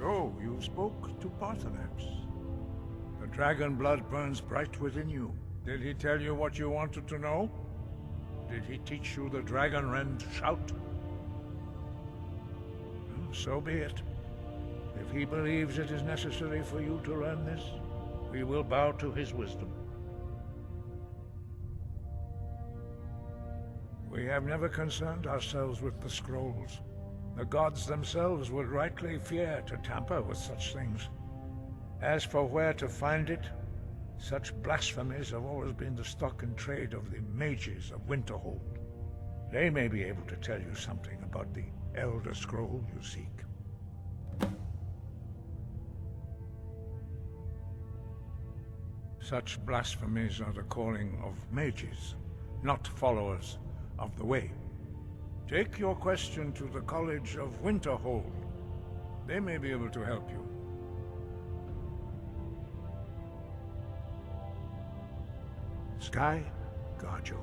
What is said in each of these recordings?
So, you spoke to Parthenax. The dragon blood burns bright within you. Did he tell you what you wanted to know? Did he teach you the dragon rend shout? Well, so be it. If he believes it is necessary for you to learn this, we will bow to his wisdom. We have never concerned ourselves with the scrolls. The gods themselves would rightly fear to tamper with such things. As for where to find it, such blasphemies have always been the stock and trade of the mages of Winterhold. They may be able to tell you something about the Elder Scroll you seek. Such blasphemies are the calling of mages, not followers of the way. Take your question to the College of Winterhold. They may be able to help you. Sky, guard you.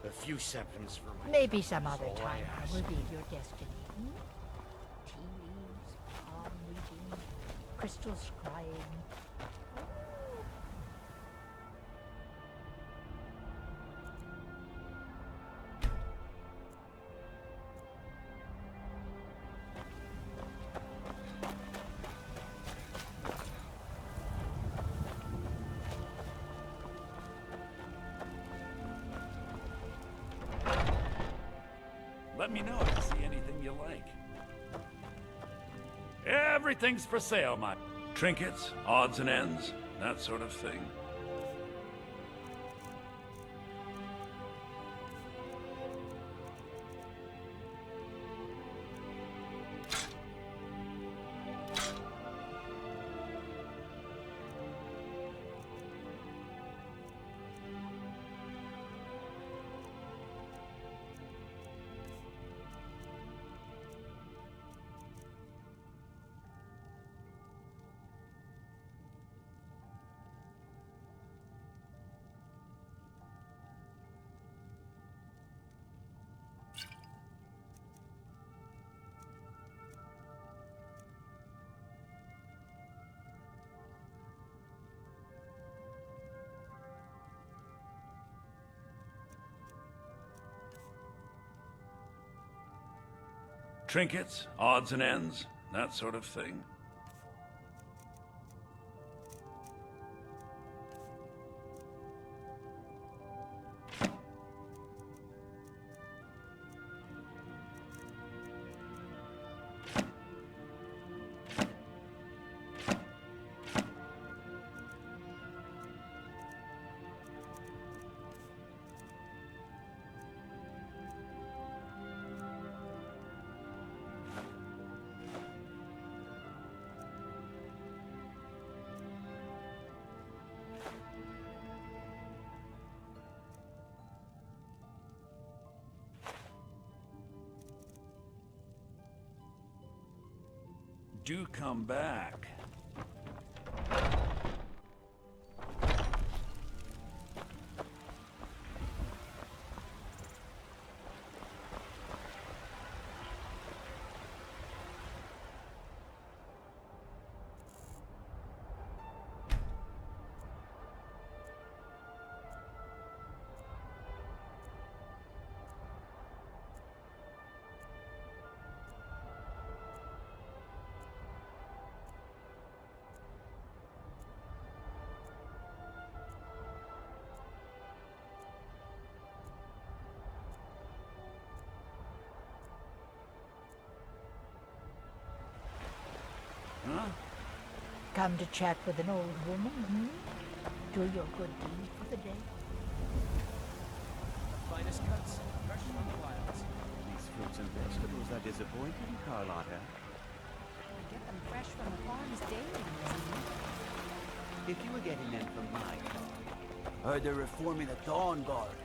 A few seconds for my... Maybe some other time I will be your destiny. Tea leaves, palm reading, crystal scrying. Let me know if you see anything you like. Everything's for sale, my... Trinkets, odds and ends, that sort of thing. Trinkets, odds and ends, that sort of thing. Do come back. Huh? Come to chat with an old woman, hmm? Do your good deed for the day. Finest cuts, fresh from the wilds. These fruits and vegetables are disappointing, Carlotta. We get them fresh from the farms daily, If you were getting them from my car. Heard they're reforming the Dawn Guard.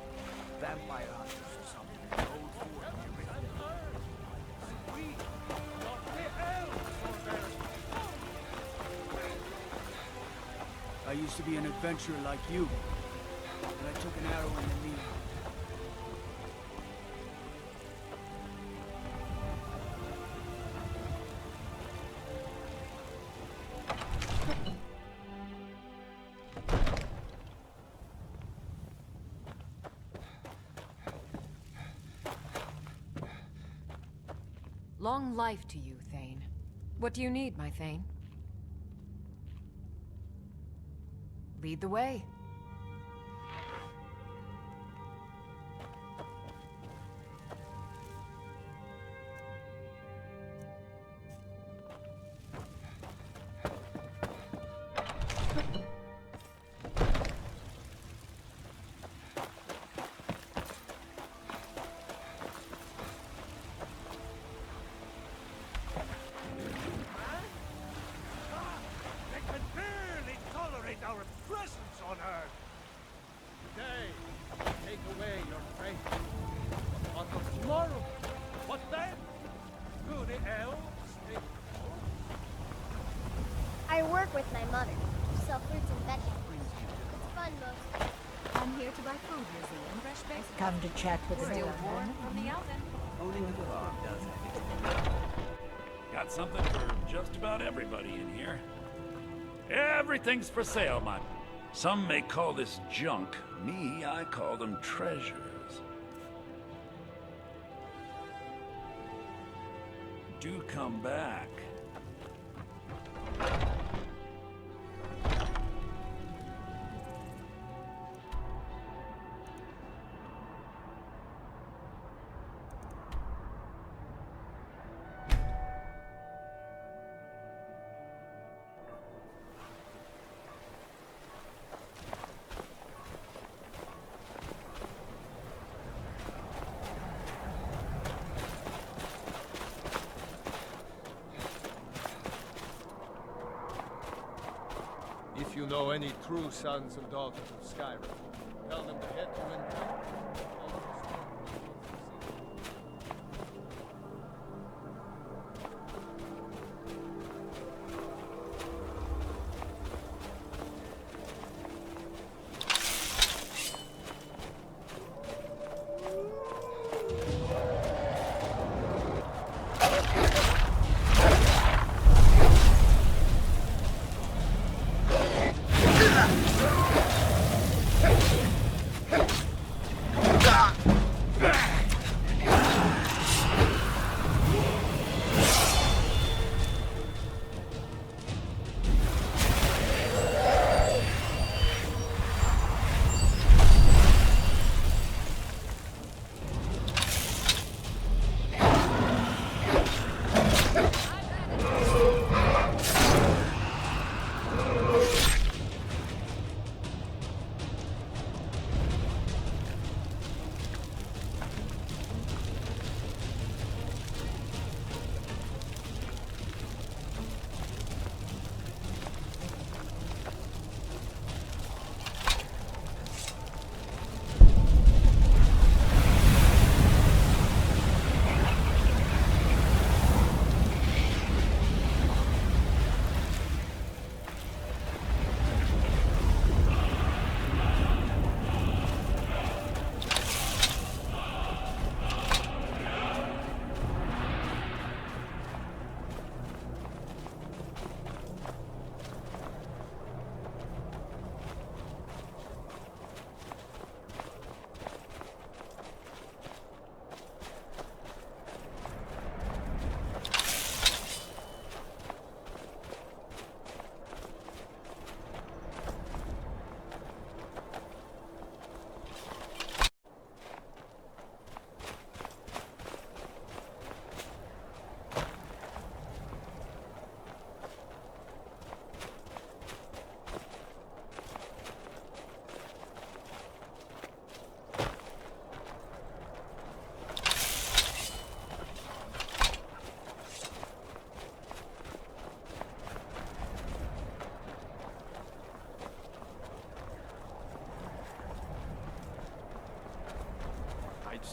Vampire hunters or something. Old fort. I used to be an adventurer like you, and I took an arrow in the knee. Long life to you, Thane. What do you need, my Thane? Lead the way. They can barely tolerate our presence on Earth. Today, take away your faith. But of tomorrow, what then? Do the elves take I work with my mother. Sell fruits and vegetables. It's fun mostly. I'm here to buy food, Lizzie, and fresh baked. Come to chat with an Still old warm woman. from the oven. Owning the farm does have its Got something for just about everybody in here. Everything's for sale, my... Some may call this junk. Me, I call them treasures. Do come back. If you know any true sons and daughters of Skyrim, tell them to hit you in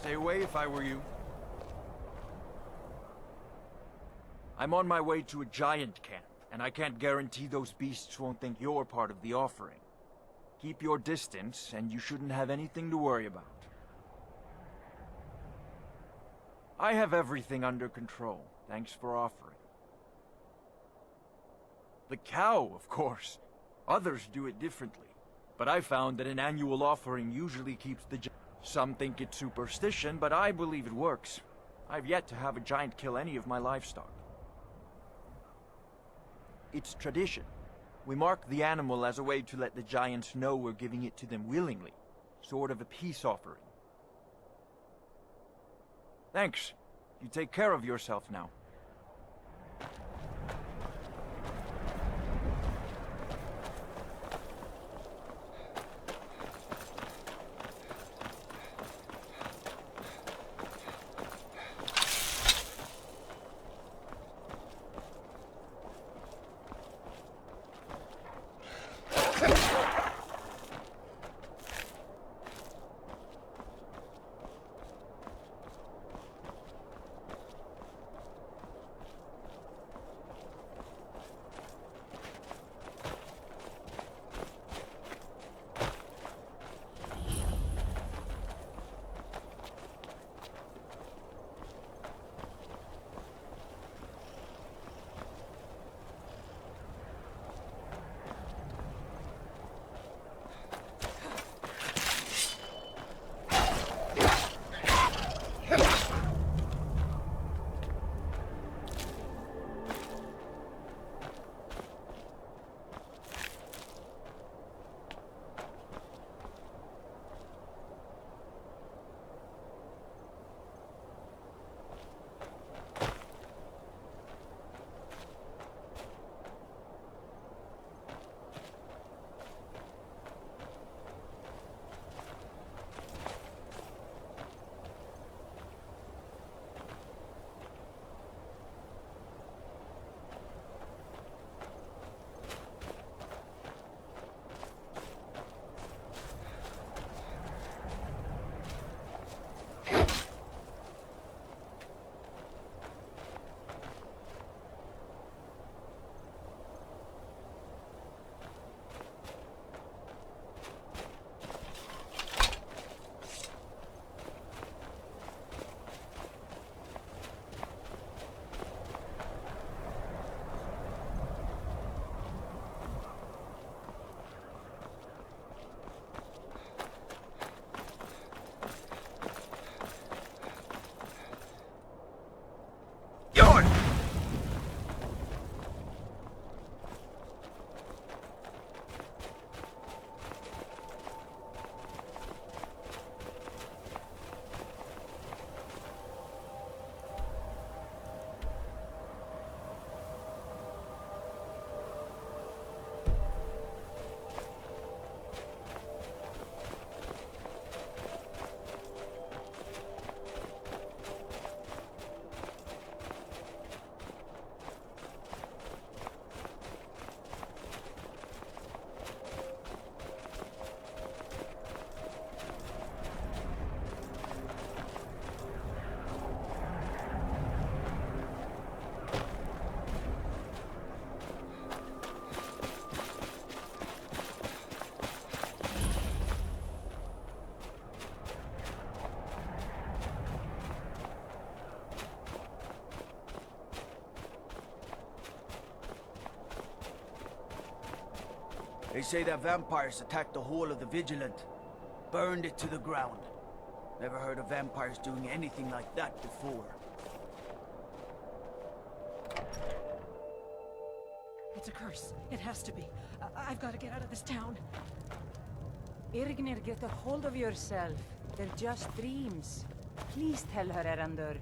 stay away if I were you. I'm on my way to a giant camp, and I can't guarantee those beasts won't think you're part of the offering. Keep your distance, and you shouldn't have anything to worry about. I have everything under control, thanks for offering. The cow, of course. Others do it differently, but I found that an annual offering usually keeps the Some think it's superstition, but I believe it works. I've yet to have a giant kill any of my livestock. It's tradition. We mark the animal as a way to let the giants know we're giving it to them willingly. Sort of a peace offering. Thanks. You take care of yourself now. They say that vampires attacked the Hall of the Vigilant, burned it to the ground. Never heard of vampires doing anything like that before. It's a curse. It has to be. I've got to get out of this town. Irgnir, get a hold of yourself. They're just dreams. Please tell her, Erandur.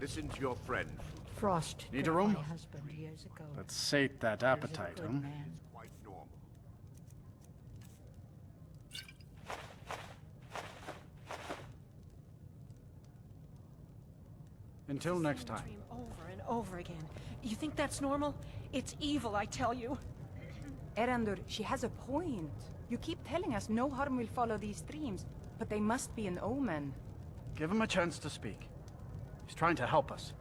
Listen to your friend. Frost Need a took room? my husband years ago. Let's sate that He was a appetite, good huh? man. Quite normal. Until next Same time. dream over and over again. You think that's normal? It's evil, I tell you. Erandur, she has a point. You keep telling us no harm will follow these dreams, but they must be an omen. Give him a chance to speak. He's trying to help us.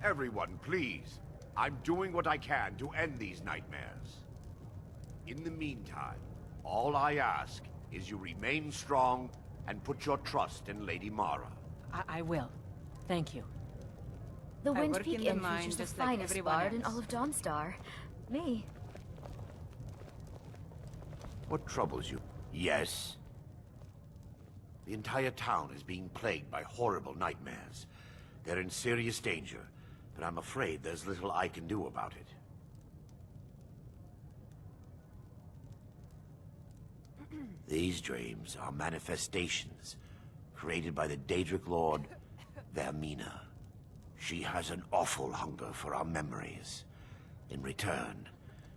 Everyone, please. I'm doing what I can to end these nightmares. In the meantime, all I ask is you remain strong and put your trust in Lady Mara. I will. Thank you. The I Wind work Peak in the Inn mine features the just like finest everyone bard in else. all of Dawnstar. Me. What troubles you? Yes. The entire town is being plagued by horrible nightmares. They're in serious danger, but I'm afraid there's little I can do about it. These dreams are manifestations created by the Daedric Lord, Vermina. She has an awful hunger for our memories. In return,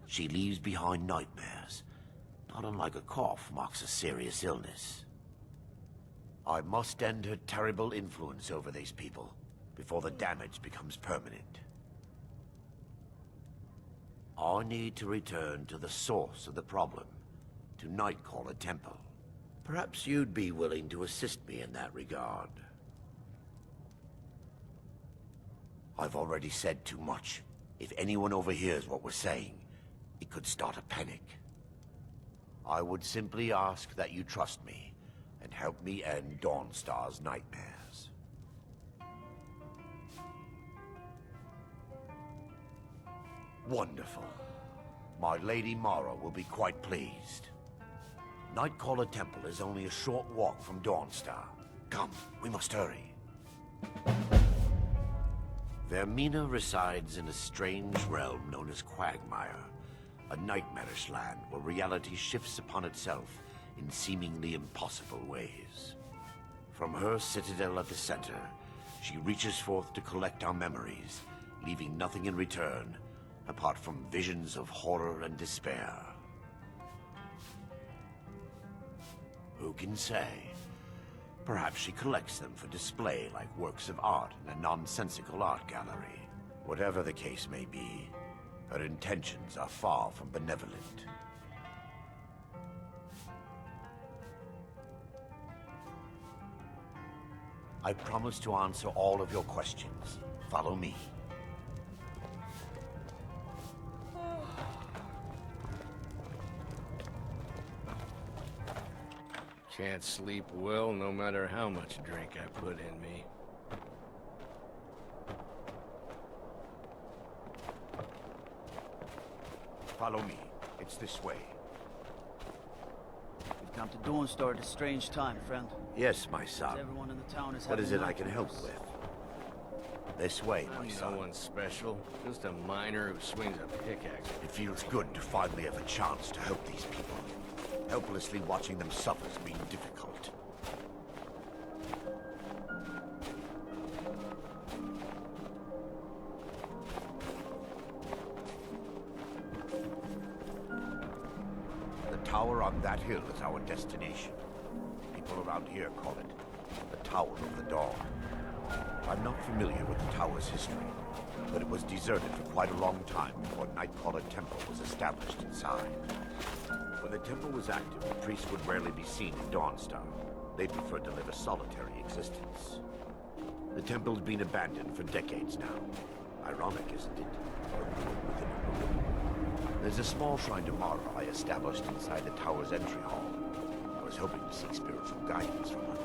she leaves behind nightmares. Not unlike a cough marks a serious illness. I must end her terrible influence over these people before the damage becomes permanent. I need to return to the source of the problem, to Nightcaller Temple. Perhaps you'd be willing to assist me in that regard. I've already said too much. If anyone overhears what we're saying, it could start a panic. I would simply ask that you trust me and help me end Dawnstar's nightmares. Wonderful. My Lady Mara will be quite pleased. Nightcaller Temple is only a short walk from Dawnstar. Come, we must hurry. Vermina resides in a strange realm known as Quagmire, a nightmarish land where reality shifts upon itself in seemingly impossible ways. From her citadel at the center, she reaches forth to collect our memories, leaving nothing in return apart from visions of horror and despair. Who can say? Perhaps she collects them for display like works of art in a nonsensical art gallery. Whatever the case may be, her intentions are far from benevolent. I promise to answer all of your questions. Follow me. Can't sleep well no matter how much drink I put in me. Follow me. It's this way. You've come to Dawnstar at a strange time, friend. Yes, my son. Everyone in the town is What is it having I can help nightmares. with? This way, my I'm son. no one special, just a miner who swings a pickaxe. It feels good to finally have a chance to help these people. Helplessly watching them suffer has been difficult. The tower on that hill is our destination. People around here call it the Tower of the Dawn. I'm not familiar with the tower's history, but it was deserted for quite a long time before Nightcaller Temple was established inside. When the temple was active, the priests would rarely be seen in Dawnstar. They preferred to live a solitary existence. The temple's been abandoned for decades now. Ironic, isn't it? A ruin within a ruin. There's a small shrine to Mara I established inside the tower's entry hall. I was hoping to seek spiritual guidance from her.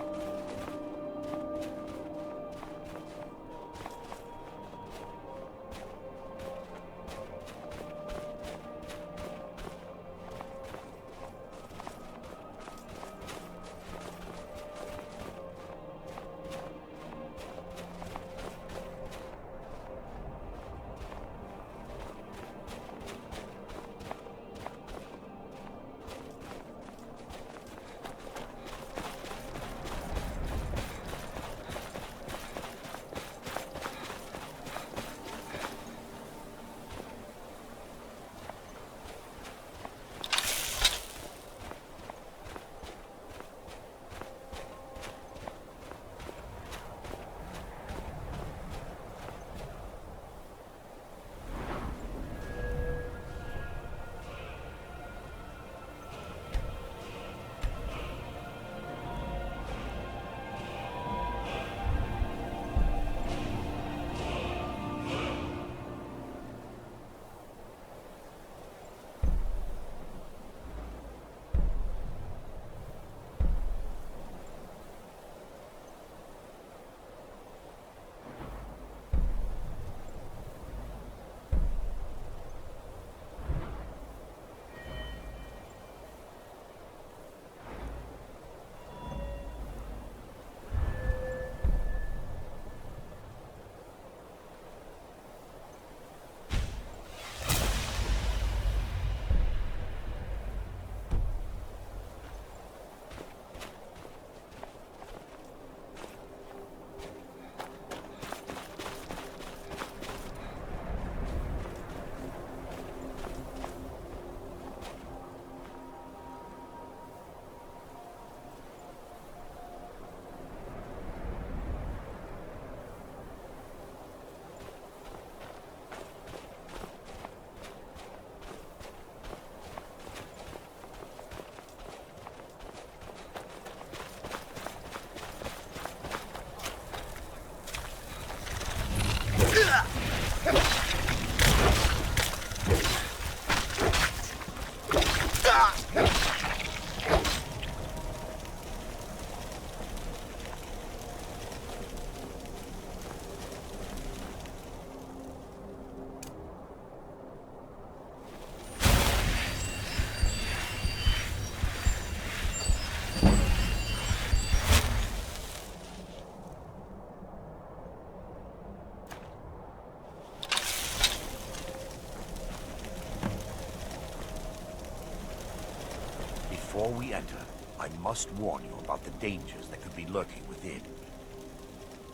Before we enter, I must warn you about the dangers that could be lurking within.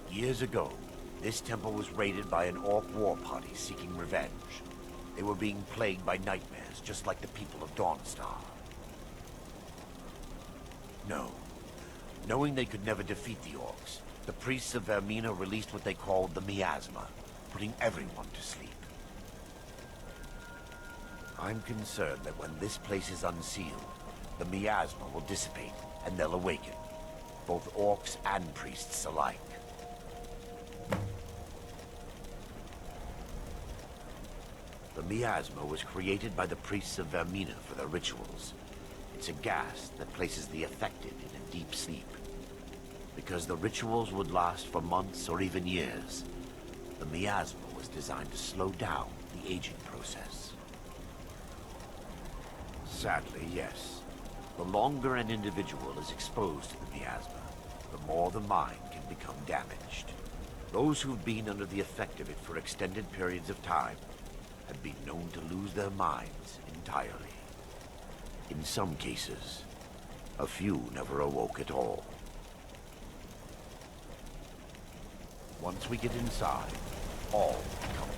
Years ago, this temple was raided by an orc war party seeking revenge. They were being plagued by nightmares, just like the people of Dawnstar. No. Knowing they could never defeat the orcs, the priests of Vermina released what they called the miasma, putting everyone to sleep. I'm concerned that when this place is unsealed, the miasma will dissipate, and they'll awaken. Both orcs and priests alike. The miasma was created by the priests of Vermina for their rituals. It's a gas that places the affected in a deep sleep. Because the rituals would last for months or even years, the miasma was designed to slow down the aging process. Sadly, yes. The longer an individual is exposed to the miasma, the more the mind can become damaged. Those who've been under the effect of it for extended periods of time have been known to lose their minds entirely. In some cases, a few never awoke at all. Once we get inside, all become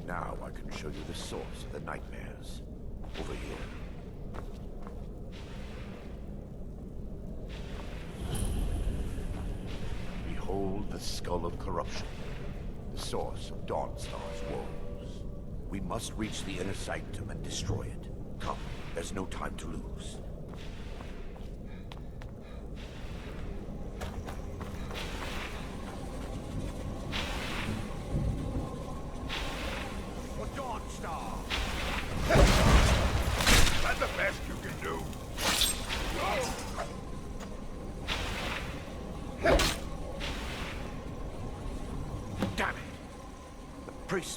Now I can show you the source of the nightmares. Over here. Behold the skull of corruption, the source of Dawnstar's woes. We must reach the inner sanctum and destroy it. Come, there's no time to lose.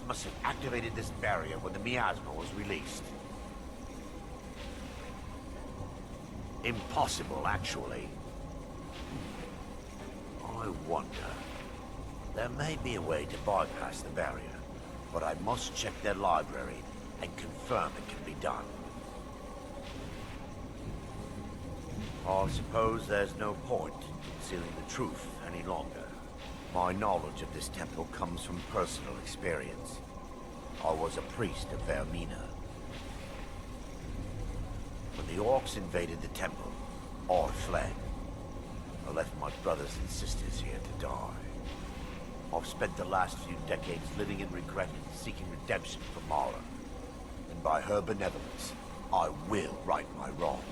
Must have activated this barrier when the miasma was released. Impossible, actually. I wonder. There may be a way to bypass the barrier, but I must check their library and confirm it can be done. I suppose there's no point in concealing the truth any longer. My knowledge of this temple comes from personal experience. I was a priest of Vermina. When the orcs invaded the temple, I fled. I left my brothers and sisters here to die. I've spent the last few decades living in regret and seeking redemption from Mara. And by her benevolence, I will right my wrongs.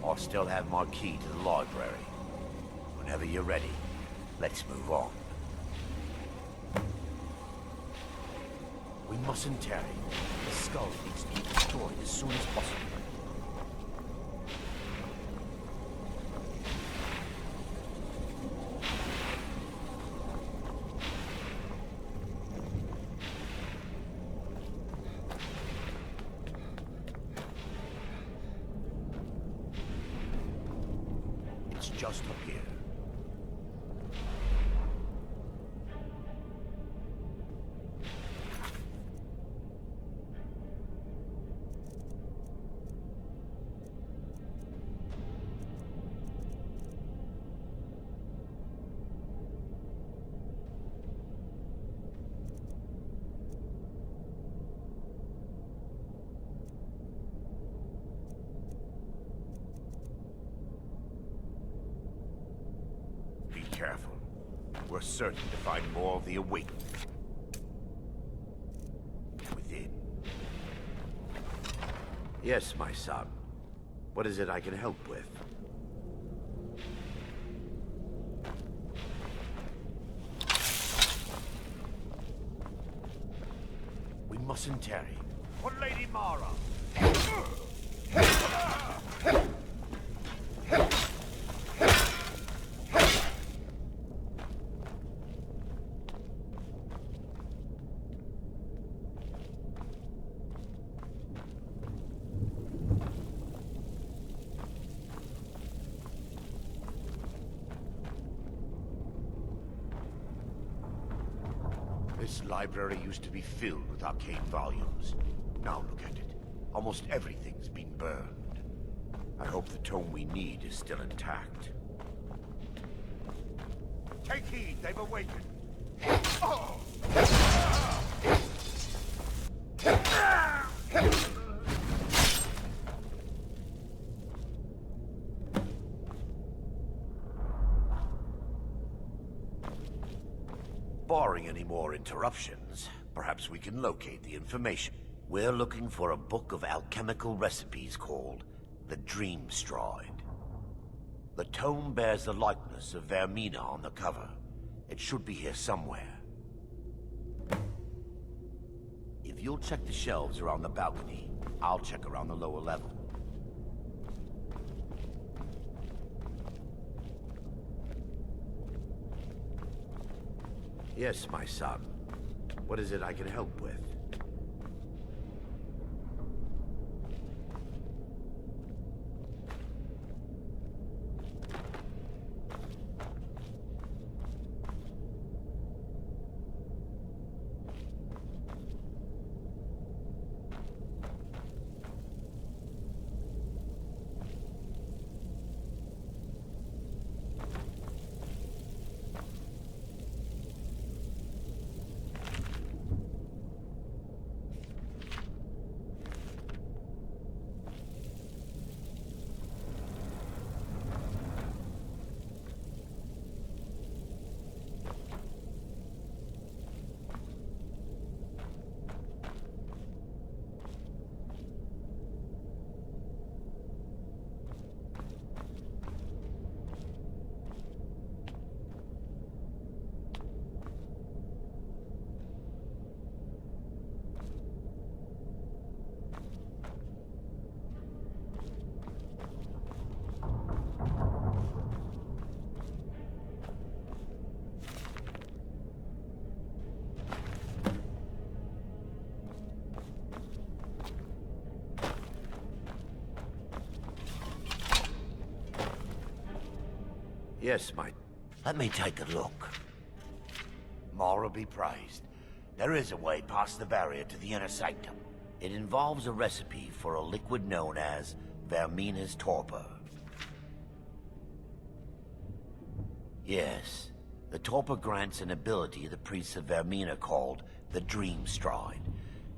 I still have my key to the library. Whenever you're ready, let's move on. We mustn't tarry. The skull needs to be destroyed as soon as possible. It's just up here. careful. We're certain to find more of the awakened within. Yes, my son. What is it I can help with? We mustn't tarry. For Lady Mara! This library used to be filled with arcane volumes. Now look at it. Almost everything's been burned. I hope the tome we need is still intact. Take heed, they've awakened. Barring any more interruptions, perhaps we can locate the information. We're looking for a book of alchemical recipes called the Dream Stride. The tome bears the likeness of Vermina on the cover. It should be here somewhere. If you'll check the shelves around the balcony, I'll check around the lower level. Yes, my son. What is it I can help with? Yes, my... Let me take a look. Mara be praised. There is a way past the barrier to the inner sanctum. It involves a recipe for a liquid known as Vermina's torpor. Yes, the torpor grants an ability the priests of Vermina called the Dream Stride,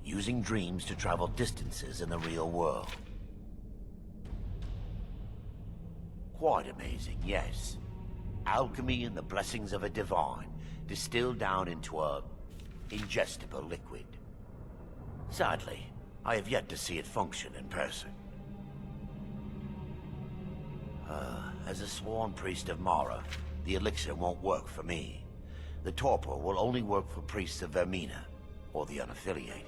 using dreams to travel distances in the real world. Quite amazing, yes. Alchemy and the blessings of a divine, distilled down into a ingestible liquid. Sadly, I have yet to see it function in person. As a sworn priest of Mara, the elixir won't work for me. The torpor will only work for priests of Vermina, or the unaffiliated.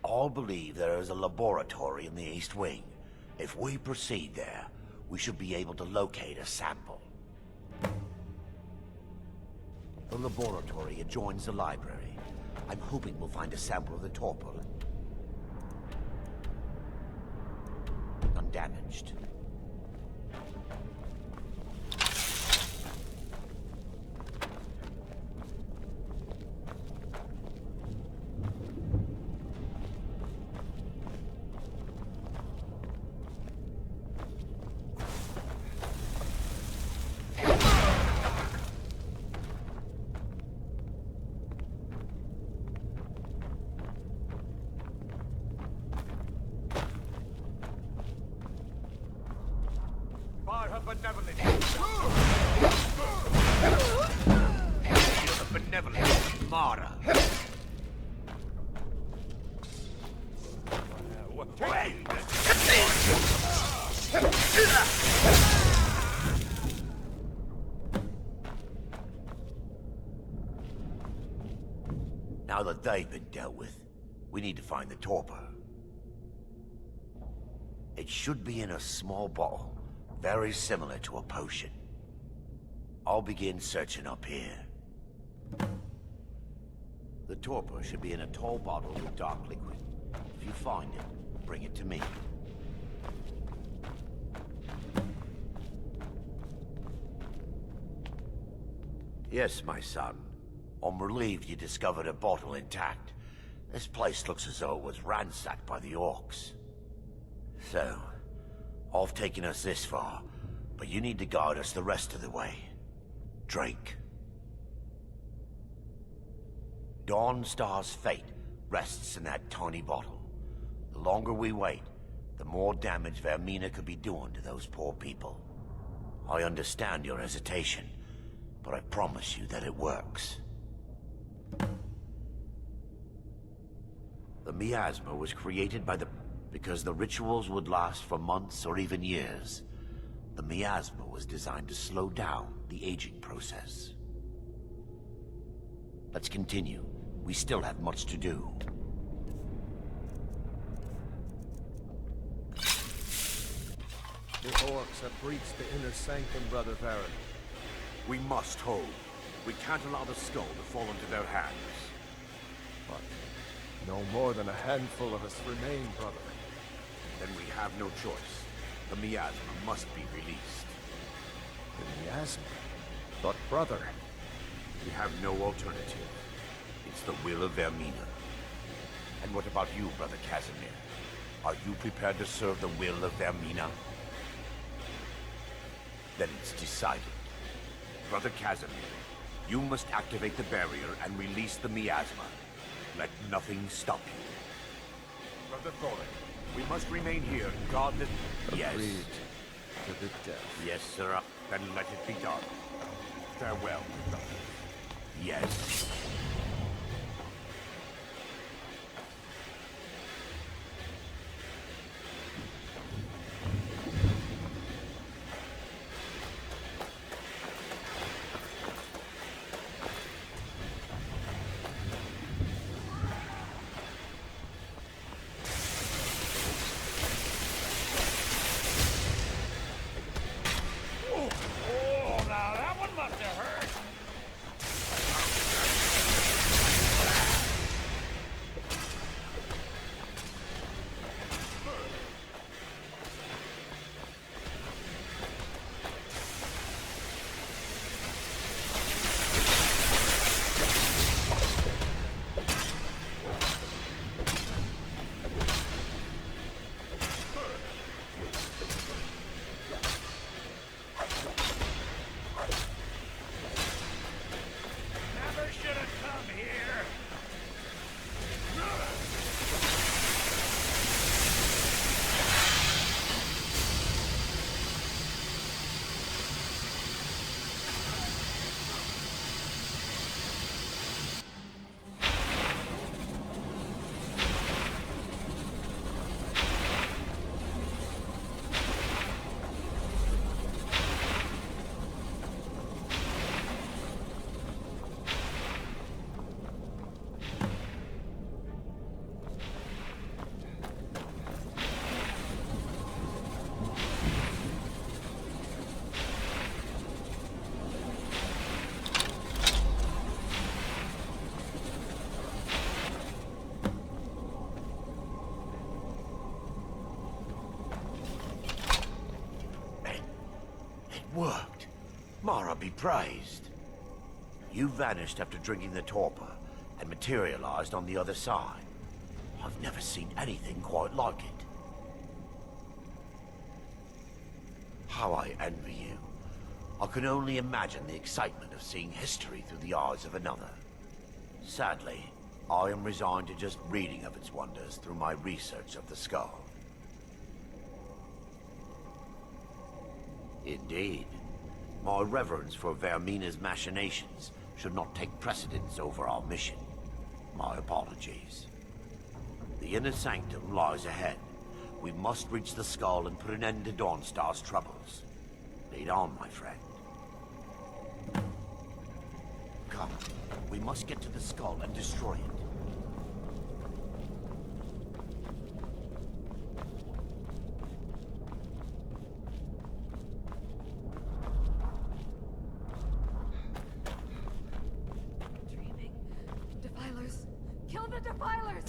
All believe there is a laboratory in the East Wing. If we proceed there, we should be able to locate a sample. The laboratory adjoins the library. I'm hoping we'll find a sample of the torpor. Undamaged. Now that they've been dealt with, we need to find the torpor. It should be in a small bottle, very similar to a potion. I'll begin searching up here. The torpor should be in a tall bottle with dark liquid. If you find it, bring it to me. Yes, my son. I'm relieved you discovered a bottle intact. This place looks as though it was ransacked by the orcs. So, I've taken us this far, but you need to guide us the rest of the way. Drink. Dawnstar's fate rests in that tiny bottle. The longer we wait, the more damage Vermina could be doing to those poor people. I understand your hesitation, but I promise you that it works. The miasma was created because the rituals would last for months or even years. The miasma was designed to slow down the aging process. Let's continue. We still have much to do. The orcs have breached the inner sanctum, Brother Baron. We must hold. We can't allow the skull to fall into their hands. But no more than a handful of us remain, brother. Then we have no choice. The miasma must be released. The miasma? But brother... We have no alternative. It's the will of Vermina. And what about you, Brother Casimir? Are you prepared to serve the will of Vermina? Then it's decided. Brother Casimir, you must activate the barrier and release the miasma. Let nothing stop you. Brother Thorin, we must remain here and guard the... Yes. Agreed to the death. Yes, sir. Then let it be done. Farewell, brother. Yes. Worked. Mara be praised. You vanished after drinking the torpor and materialized on the other side. I've never seen anything quite like it. How I envy you. I can only imagine the excitement of seeing history through the eyes of another. Sadly, I am resigned to just reading of its wonders through my research of the skull. Indeed. My reverence for Vermina's machinations should not take precedence over our mission. My apologies. The inner sanctum lies ahead. We must reach the skull and put an end to Dawnstar's troubles. Lead on, my friend. Come, we must get to the skull and destroy it. the defilers!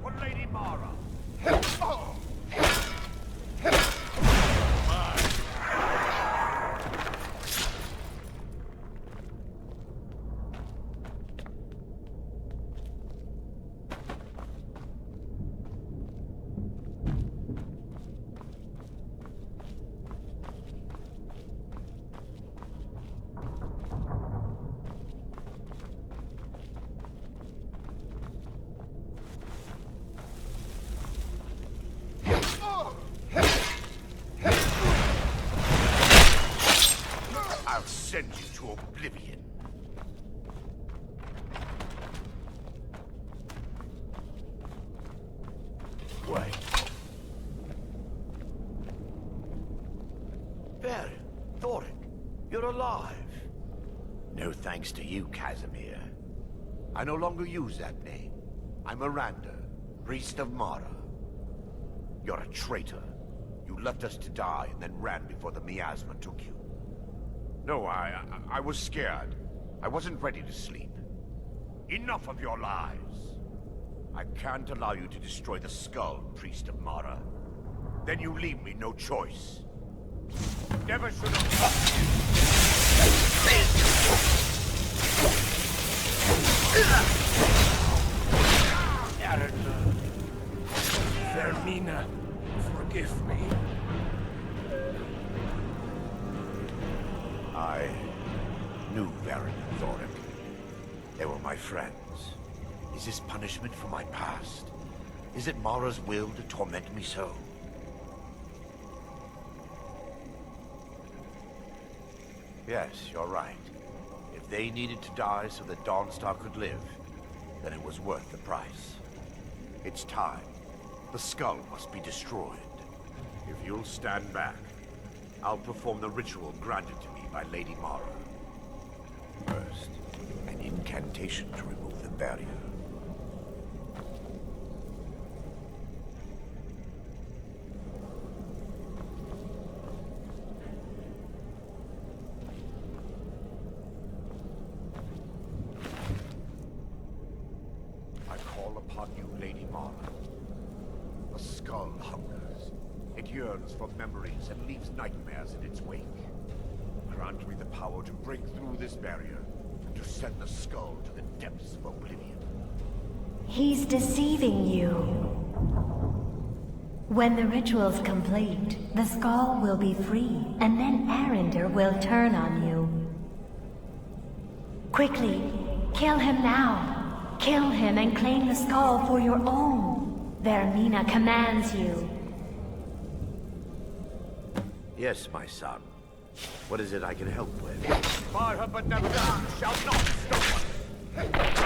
For Lady Mara. I'll send you to oblivion. Wait. There, Thoric, you're alive. No thanks to you, Casimir. I no longer use that name. I'm Miranda, priest of Mara. You're a traitor. You left us to die and then ran before the miasma took you. No, I was scared. I wasn't ready to sleep. Enough of your lies. I can't allow you to destroy the skull, priest of Mara. Then you leave me no choice. Never should have... Vermina, forgive me. I knew Baron and Thoric. They were my friends. Is this punishment for my past? Is it Mara's will to torment me so? Yes, you're right. If they needed to die so that Dawnstar could live, then it was worth the price. It's time. The skull must be destroyed. If you'll stand back, I'll perform the ritual granted to me by Lady Mara. First, an incantation to remove the barrier. I call upon you, Lady Mara. The skull hungers. It yearns for memories and leaves nightmares in its wake. Grant me the power to break through this barrier and to send the skull to the depths of oblivion. He's deceiving you. When the ritual's complete, the skull will be free, and then Arender will turn on you. Quickly, kill him now. Kill him and claim the skull for your own. Vermina commands you. Yes, my son. What is it I can help with? By her benevolence shall not stop us!